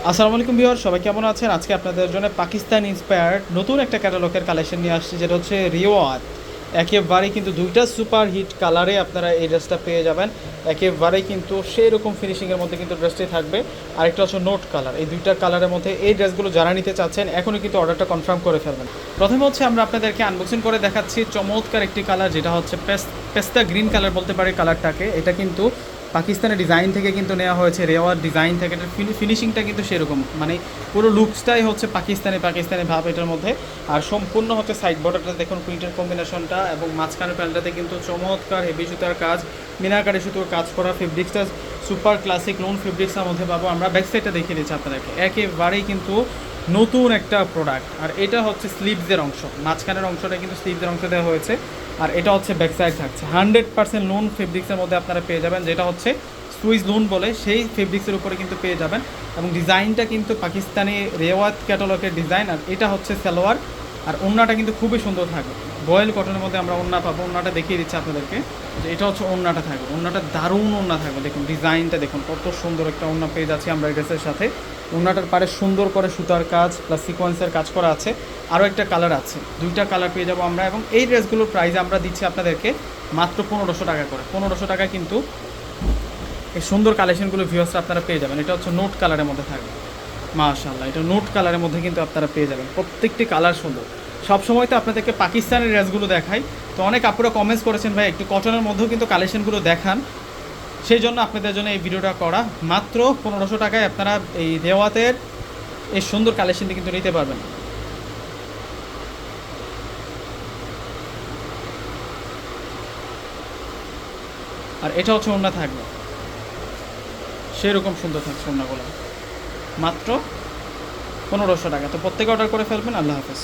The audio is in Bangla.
আসসালামু আলাইকুম ভিউয়ার, সবাই কেমন আছেন? আজকে আপনাদের জন্য পাকিস্তান ইন্সপায়ার্ড নতুন একটা ক্যাটালগের কালেকশন নিয়ে আসছি, যেটা হচ্ছে রিওয়াত। একেবারেই কিন্তু দুইটা সুপার হিট কালারে আপনারা এই ড্রেসটা পেয়ে যাবেন। একেবারেই কিন্তু সেই রকম ফিনিশিংয়ের মধ্যে কিন্তু ড্রেসটি থাকবে। আরেকটা হচ্ছে নোট কালার। এই দুইটা কালারের মধ্যে এই ড্রেসগুলো যারা নিতে চাচ্ছেন এখনই কিন্তু অর্ডারটা কনফার্ম করে ফেলবেন। প্রথমে হচ্ছে আমরা আপনাদেরকে আনবক্সিং করে দেখাচ্ছি চমৎকার একটি কালার, যেটা হচ্ছে পেস্তা গ্রিন কালার বলতে পারে কালারটাকে। এটা কিন্তু পাকিস্তানের ডিজাইন থেকে কিন্তু নেওয়া হয়েছে, রেওয়ার ডিজাইন থেকে। এটার ফিনিশিংটা কিন্তু সেরকম, মানে পুরো লুকসটাই হচ্ছে পাকিস্তানি পাকিস্তানি ভাব এটার মধ্যে। আর সম্পূর্ণ হচ্ছে সাইড বর্ডারটা দেখুন, প্রিন্টের কম্বিনেশনটা, এবং মাঝখানের প্যান্টটাতে কিন্তু চমৎকার হেভি সুতার কাজ, মিনাকারি সুতোর কাজ করা। ফেব্রিক্সটা সুপার ক্লাসিক লোন ফেব্রিক্সের মধ্যে পাবো আমরা। ব্যাক সাইডটা দেখিয়ে দিচ্ছি আপনাদেরকে, একেবারেই কিন্তু নতুন একটা প্রোডাক্ট। আর এটা হচ্ছে স্লিভসের অংশ, মাঝখানের অংশটা কিন্তু স্লিভসের অংশ দেওয়া হয়েছে। আর এটা হচ্ছে ব্যাক সাইড থাকছে 100% লোন ফেব্রিক্সের মধ্যে আপনারা পেয়ে যাবেন, যেটা হচ্ছে সুইস লোন বলে সেই ফেব্রিক্সের উপরে কিন্তু পেয়ে যাবেন। এবং ডিজাইনটা কিন্তু পাকিস্তানি রেওয়াত ক্যাটালগের ডিজাইন। আর এটা হচ্ছে সালোয়ার, আর ওড়নাটা কিন্তু খুবই সুন্দর থাকবে। বয়েল কটনের মধ্যে আমরা ওড়না পাবো। ওড়নাটা দেখিয়ে দিচ্ছি আপনাদেরকে, যে এটা হচ্ছে ওড়নাটা থাকবে। ওড়নাটা দারুণ ওড়না থাকবে, দেখুন ডিজাইনটা দেখুন, কত সুন্দর একটা ওড়না পেয়ে যাচ্ছি আমরা এই ড্রেসের সাথে। ওড়নাটার পাড়ে সুন্দর করে সুতার কাজ প্লাস সিকোয়েন্সের কাজ করা আছে। আরও একটা কালার আছে, দুইটা কালার পেয়ে যাবো আমরা। এবং এই ড্রেসগুলোর প্রাইস আমরা দিচ্ছি আপনাদেরকে মাত্র 1500 টাকা করে। 1500 টাকা কিন্তু এই সুন্দর কালেকশনগুলো ভিউয়ার্সরা আপনারা পেয়ে যাবেন। এটা হচ্ছে নোট কালারের মধ্যে থাকবে, মাশাআল্লাহ। এটা নোট কালারের মধ্যে কিন্তু আপনারা পেয়ে যাবেন, প্রত্যেকটি কালার সুন্দর। সবসময় তো আপনাদেরকে পাকিস্তানের ড্রেসগুলো দেখাই, তো অনেক আপুরা কমেন্টস করেছেন ভাই একটু কটনের মধ্যেও কিন্তু কালেকশনগুলো দেখান, সেই জন্য আপনাদের জন্য এই ভিডিওটা করা। মাত্র 1500 টাকায় আপনারা এই রেওয়াতের এই সুন্দর কালেকশনটি কিন্তু নিতে পারবেন। আর এটা হচ্ছে ওড়না থাকবে, সেরকম সুন্দর থাকছে ওড়নাগুলো। মাত্র 1500 টাকা। তো প্রত্যেকে অর্ডার করে ফেলবেন। আল্লাহ হাফেজ।